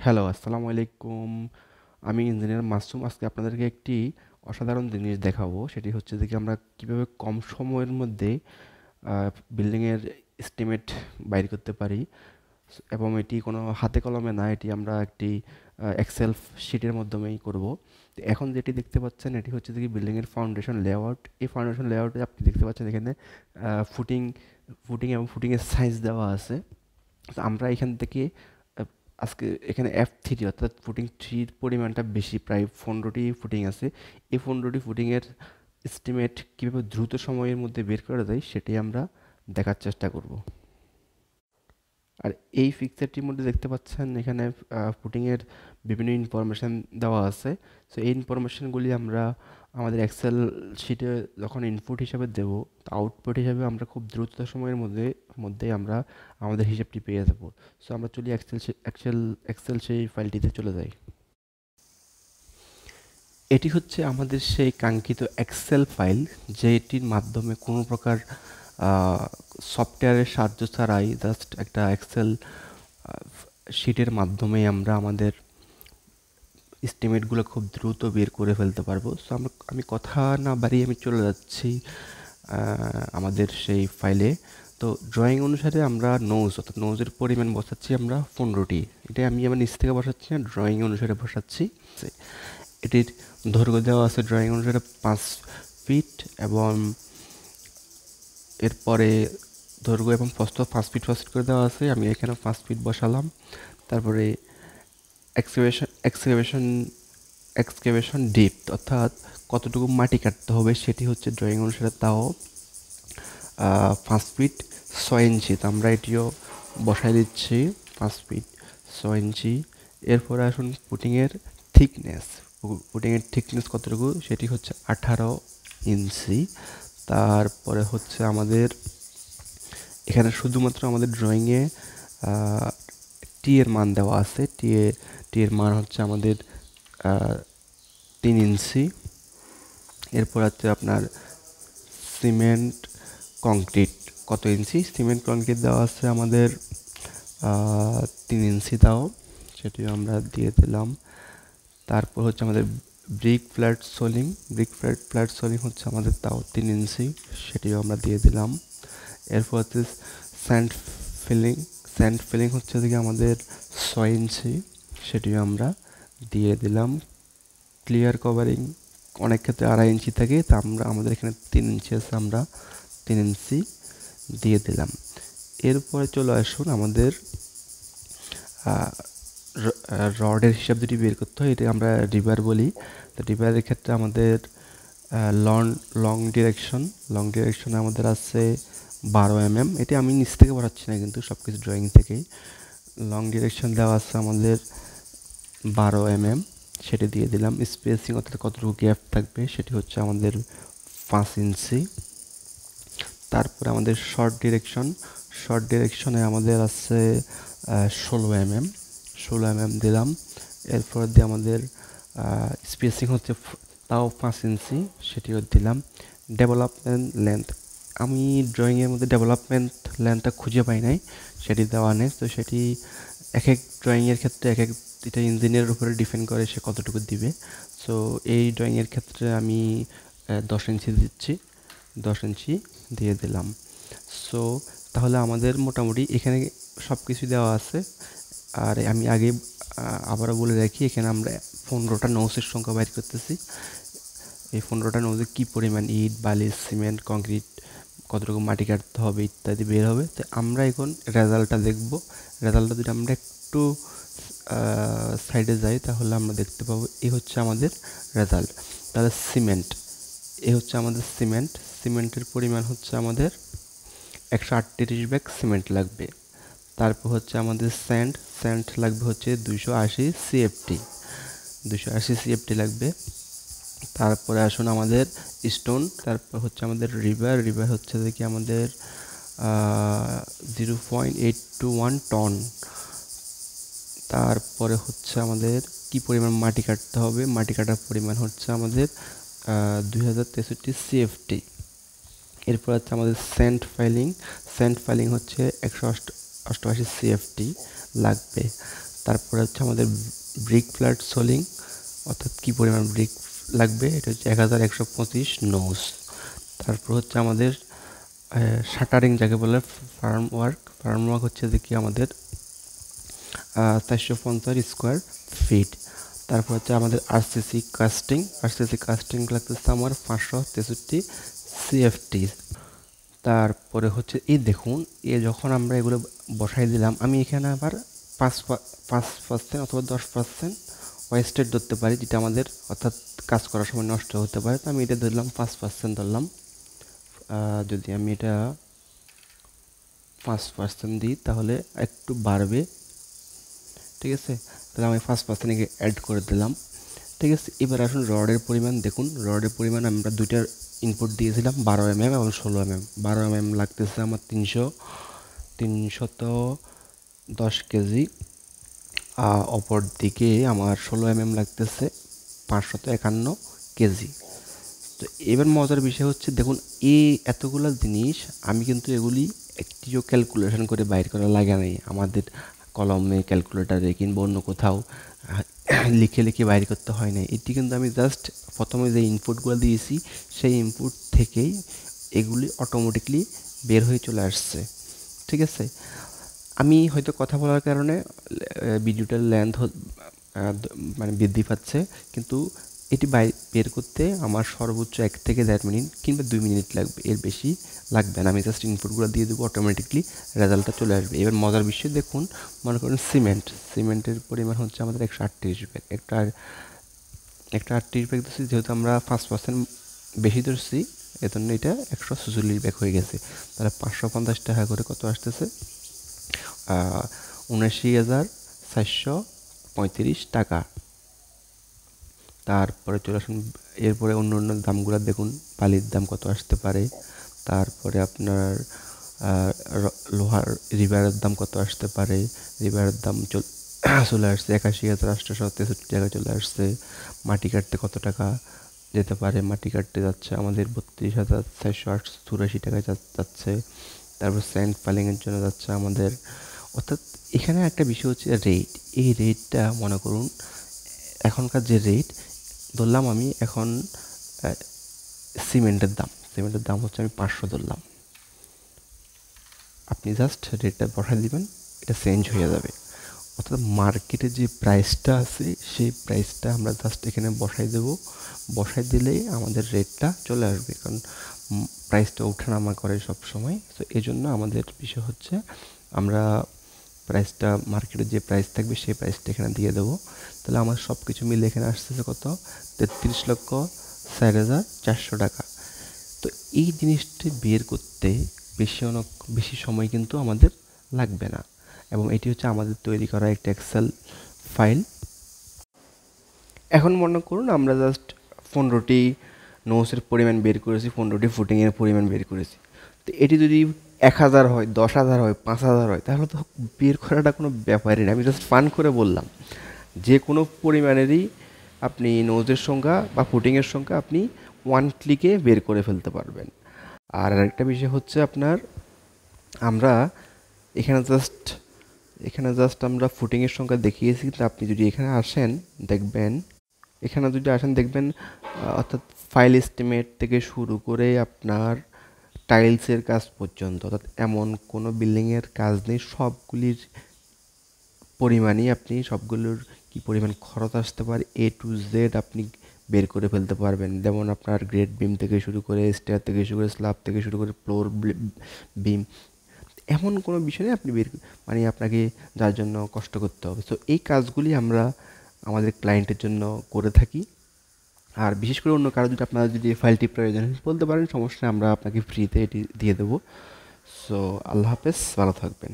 Hello, আসসালামু আলাইকুম। আমি ইঞ্জিনিয়ার মাসুম। আজকে আপনাদেরকে একটি অসাধারণ জিনিস দেখাবো। সেটি হচ্ছে যে কি আমরা কিভাবে কম সময়ের মধ্যে আ বিল্ডিংয়ের এস্টিমেট বাইর করতে পারি। এবং এটি কোনো হাতে কলমে না, এটি আমরা একটি এক্সেল শিটের মাধ্যমেই করব। তো এখন যেটি দেখতে পাচ্ছেন এটি হচ্ছে যে কি বিল্ডিংয়ের ফাউন্ডেশন লেআউট। এই ফাউন্ডেশন লেআউটে আপনি দেখতে পাচ্ছেন এখানে ফুটিং ফুটিং এবং ফুটিংয়ের সাইজ দেওয়া আছে। তো আমরা এখান থেকে আ আজকে এখানে F3 অর্থাৎ ফুটিং 3 র পরিমাণটা বেশি, প্রায় 15টি ফুটিং আছে। এই 15টি ফুটিংয়ের এস্টিমেট কীভাবে দ্রুত সময়ের মধ্যে বের করা যায় সেটি আমরা দেখার চেষ্টা করব। আর এই পিকচারটির মধ্যে দেখতে পাচ্ছেন এখানে ফুটিংয়ের বিভিন্ন ইনফরমেশান দেওয়া আছে। সো এই ইনফরমেশানগুলি আমরা আমাদের এক্সেল শিটে যখন ইনপুট হিসাবে দেব, আউটপুট হিসাবে আমরা খুব দ্রুত সময়ের মধ্যে আমরা আমাদের হিসাবটি পেয়ে যাব। সো আমরা চলি এক্সেল সেই ফাইলটিতে চলে যাই। এটি হচ্ছে আমাদের সেই কাঙ্ক্ষিত এক্সেল ফাইল, যেটির মাধ্যমে কোনো প্রকার সফটওয়্যারের সাহায্য ছাড়াই জাস্ট একটা এক্সেল শিটের মাধ্যমে আমরা আমাদের এস্টিমেটগুলো খুব দ্রুত বের করে ফেলতে পারবো। সো আমি কথা না বাড়িয়ে আমি চলে যাচ্ছি আমাদের সেই ফাইলে। তো ড্রয়িং অনুসারে আমরা অর্থাৎ নোজের পরিমাণ বসাচ্ছি আমরা 15টি। এটা আমি আমার নিচ থেকে বসাচ্ছি না, ড্রয়িং অনুসারে বসাচ্ছি। এটির দৈর্ঘ্য দেওয়া আছে ড্রয়িং অনুসারে 5 ফিট, এবং এরপরে দৈর্ঘ্য এবং প্রস্থ 5 ফিট করে দেওয়া আছে। আমি এখানে 5 ফিট বসালাম। তারপরে এক্সকেভেশন ডিপথ অর্থাৎ কতটুকু মাটি কাটতে হবে সেটি হচ্ছে ড্রয়িং অনুসারে, তাও 5 ফিট 6 ইঞ্চি। তো আমরা এটিও বসাই দিচ্ছি 5 ফিট 6 ইঞ্চি। এরপরে আসুন পুটিংয়ের থিকনেস কতটুকু, সেটি হচ্ছে 18 ইঞ্চি। তারপরে হচ্ছে আমাদের এখানে শুধুমাত্র আমাদের ড্রয়িংয়ে টি এর মান দেওয়া আছে। টি এর মান হচ্ছে আমাদের 3 ইঞ্চি। এরপর হচ্ছে আপনার সিমেন্ট কংক্রিট কত ইঞ্চি, সিমেন্ট কংক্রিট দেওয়া আছে আমাদের 3 ইঞ্চি, তাও সেটিও আমরা দিয়ে দিলাম। তারপর হচ্ছে আমাদের ফ্ল্যাট সোলিং হচ্ছে আমাদের তাও 3 ইঞ্চি, সেটিও আমরা দিয়ে দিলাম। এরপর হচ্ছে স্যান্ড ফিলিং হচ্ছে দিকে আমাদের 6 ইঞ্চি, সেটিও আমরা দিয়ে দিলাম। ক্লিয়ার কভারিং অনেক ক্ষেত্রে 2.5 ইঞ্চি থাকে, তা আমাদের এখানে 3 ইঞ্চি আছে, আমরা 3 ইঞ্চি দিয়ে দিলাম। এরপরে চলে আসুন আমাদের রডের হিসাব যদি বের করতে হয়, এটা আমরা রিবার বলি। তো রিবারের ক্ষেত্রে আমাদের লং ডিরেকশনে আমাদের আছে 12 mm। এটি আমি নিচ থেকে পড়াচ্ছি না, কিন্তু সব কিছু ড্রয়িং থেকেই। লং ডিরেকশন দেওয়া আছে আমাদের 12 mm, সেটি দিয়ে দিলাম। স্পেসিং অর্থাৎ কতটুকু গ্যাপ থাকবে সেটি হচ্ছে আমাদের 5 ইঞ্চি। তারপরে আমাদের শর্ট ডিরেকশনে আমাদের আছে 16 mm দিলাম। এরপর দিয়ে আমাদের স্পেসিং হচ্ছে তাও 5 ইঞ্চি, সেটিও দিলাম। ডেভেলপমেন্ট লেন্থ, আমি ড্রয়িংয়ের মধ্যে ডেভেলপমেন্ট লেন্থটা খুঁজে পাই নাই, সেটি দেওয়া নেই। তো সেটি এক ড্রয়িংয়ের ক্ষেত্রে এটা ইঞ্জিনিয়ারের উপরে ডিপেন্ড করে সে কতটুকু দিবে। সো এই ড্রয়িংয়ের ক্ষেত্রে আমি 10 ইঞ্চি দিচ্ছি, 10 ইঞ্চি দিয়ে দিলাম। সো তাহলে আমাদের মোটামুটি এখানে সব কিছু দেওয়া আছে। আর আমি আগে আবারও বলে রাখি, এখানে আমরা 15টা নোজের সংখ্যা বাইর করতেছি। এই 15টা নোজে কী পরিমাণ ইট, বালি, সিমেন্ট, কংক্রিট, কতটুকু মাটি কাটতে হবে ইত্যাদি বের হবে। তো আমরা এখন রেজাল্টটা দেখব। রেজাল্টটা যদি আমরা একটু সাইডে যাই তাহলে আমরা দেখতে পাবো এই হচ্ছে আমাদের রেজাল্ট। তাহলে এই হচ্ছে আমাদের সিমেন্টের পরিমাণ হচ্ছে আমাদের 138 ব্যাগ সিমেন্ট লাগবে। তারপর হচ্ছে আমাদের স্যান্ড লাগবে হচ্ছে 280 CFT লাগবে। তারপরে আসুন আমাদের স্টোন, তারপর হচ্ছে আমাদের রিভার হচ্ছে দেখি আমাদের 0.821 টন। তারপরে হচ্ছে আমাদের কি পরিমাণ মাটি কাটতে হবে, মাটি কাটার পরিমাণ হচ্ছে আমাদের 2063 CFT। এরপর হচ্ছে আমাদের স্যান্ড ফাইলিং হচ্ছে 188 CFT লাগবে। তারপরে হচ্ছে আমাদের ব্রিক ফ্ল্যাট সোলিং, অর্থাৎ কী পরিমাণ ব্রিক লাগবে, এটা হচ্ছে 1125 নোজ। তারপর হচ্ছে আমাদের শাটারিং যাকে বলে ফার্ম ওয়ার্ক হচ্ছে যে কি আমাদের 450 স্কোয়ার ফিট। তারপর হচ্ছে আমাদের আরসিসি কাস্টিং লাগতেছে আমার 563 সিএফটি। তারপরে হচ্ছে এই দেখুন, যখন আমরা এগুলো বসাই দিলাম, আমি এখানে আবার 5% অথবা 10% ওয়েস্টেজ ধরতে পারি, যেটা আমাদের অর্থাৎ কাজ করার সময় নষ্ট হতে পারে। তো আমি এটা ধরলাম 5% ধরলাম। যদি আমি এটা 5% দিই তাহলে একটু বাড়বে, ঠিক আছে। তাহলে আমি 5% অ্যাড করে দিলাম, ঠিক আছে। এবার আসুন রডের পরিমাণ দেখুন। রডের পরিমাণ আমরা দুইটার ইনপুট দিয়েছিলাম, 12 mm এবং 16 mm। 12 mm লাগতেছে আমার 310 কেজি। অপর দিকে আমার 16 mm লাগতেছে 551 কেজি। তো এবার মজার বিষয় হচ্ছে দেখুন, এই এতগুলো জিনিস আমি কিন্তু এগুলি একটিও ক্যালকুলেশন করে বাইর করা লাগে নাই আমাদের কলমে, ক্যালকুলেটারে কিংবা অন্য কোথাও লিখে বাইর করতে হয় না। এটি কিন্তু আমি জাস্ট প্রথমে যে ইনপুটগুলো দিয়েছি সেই ইনপুট থেকেই এগুলি অটোমেটিকলি বের হয়ে চলে আসছে, ঠিক আছে। আমি হয়তো কথা বলার কারণে ভিডিওটার লেন্থ মানে বৃদ্ধি পাচ্ছে, কিন্তু এটি বের করতে আমার সর্বোচ্চ 1 থেকে 1.5 মিনিট কিংবা 2 মিনিট লাগবে, এর বেশি লাগবে না। আমি জাস্ট ইনপুটগুলো দিয়ে দেবো, অটোমেটিকলি রেজাল্টটা চলে আসবে। এবার মজার বিষয় দেখুন, মনে করেন সিমেন্টের পরিমাণ হচ্ছে আমাদের 138 ব্যাগ। একটা 38 ব্যাগ ধরছি, যেহেতু আমরা 5% বেশি ধরছি, এজন্য এটা 146 ব্যাগ হয়ে গেছে। তাহলে 550 টাকা করে কত আসতেছে? 79,435 টাকা। তারপরে চলে আসুন, এরপরে অন্য অন্য দামগুলো দেখুন, বালির দাম কত আসতে পারে। তারপরে আপনার লোহার রিবারের দাম কত আসতে পারে। রিবারের দাম চলে আসছে 81,863 টাকা চলে আসছে। মাটি কাটতে কত টাকা যেতে পারে? মাটি কাটতে যাচ্ছে আমাদের 32,484 টাকা যাচ্ছে। তারপর স্যান্ড পাইলিংয়ের জন্য যাচ্ছে আমাদের, অর্থাৎ এখানে একটা বিষয় হচ্ছে রেট। এই রেটটা মনে করুন এখনকার যে রেট ধরলাম আমি এখন, সিমেন্টের দাম হচ্ছে আমি 500 ধরলাম। আপনি জাস্ট রেটটা বসাই দিবেন, এটা চেঞ্জ হয়ে যাবে। অর্থাৎ মার্কেটে যে প্রাইসটা আছে সেই প্রাইসটা আমরা জাস্ট এখানে বসাই দেব। বসাই দিলেই আমাদের রেটটা চলে আসবে, কারণ প্রাইসটা ওঠানামা করে সব সময়। তো এই জন্য আমাদের বিষয় হচ্ছে আমরা প্রাইসটা, মার্কেটে যে প্রাইস থাকবে সেই প্রাইসটা এখানে দিয়ে দেবো। তাহলে আমার সব কিছু মিলে এখানে আসতেছে কত? 33,04,400 টাকা। তো এই জিনিসটি বের করতে বেশি সময় কিন্তু আমাদের লাগবে না, এবং এটি হচ্ছে আমাদের তৈরি করা একটা এক্সেল ফাইল। এখন মনে করুন আমরা জাস্ট 15টি নোটসের পরিমাণ বের করেছি, 15টি ফুটিংয়ের পরিমাণ বের করেছি। তো এটি যদি 1,000 হয়, 10,000 হয়, 5,000 হয়, তাহলে তো বের করাটা কোনো ব্যাপারই না। আমি জাস্ট ফান করে বললাম, যে কোনো পরিমাণেরই আপনি নোজের সংখ্যা বা ফুটিংয়ের সংখ্যা আপনি 1 ক্লিকে বের করে ফেলতে পারবেন। আর আরেকটা বিষয় হচ্ছে আপনার, আমরা এখানে জাস্ট আমরা ফুটিংয়ের সংখ্যা দেখিয়েছি, কিন্তু আপনি যদি এখানে আসেন দেখবেন অর্থাৎ ফাইল এস্টিমেট থেকে শুরু করে আপনার টাইলসের কাজ পর্যন্ত, অর্থাৎ এমন কোনো বিল্ডিংয়ের কাজ নেই, সবগুলির পরিমাণই আপনি সবগুলোর কী পরিমাণ খরচ আসতে পারে A to Z আপনি বের করে ফেলতে পারবেন। যেমন আপনার গ্রেড বিম থেকে শুরু করে, স্টেয়ার থেকে শুরু করে, স্ল্যাব থেকে শুরু করে, ফ্লোর বিম, এমন কোনো বিষয় নেই আপনি আপনাকে যার জন্য কষ্ট করতে হবে। তো এই কাজগুলি আমরা আমাদের ক্লায়েন্টের জন্য করে থাকি। আর বিশেষ করে অন্য কারো যদি আপনার যদি ফাইলটি প্রয়োজন হয় বলতে পারেন, সমস্যা নেই, আমরা আপনাকে ফ্রিতে এটি দিয়ে দেবো। সো আল্লাহ হাফেজ, ভালো থাকবেন।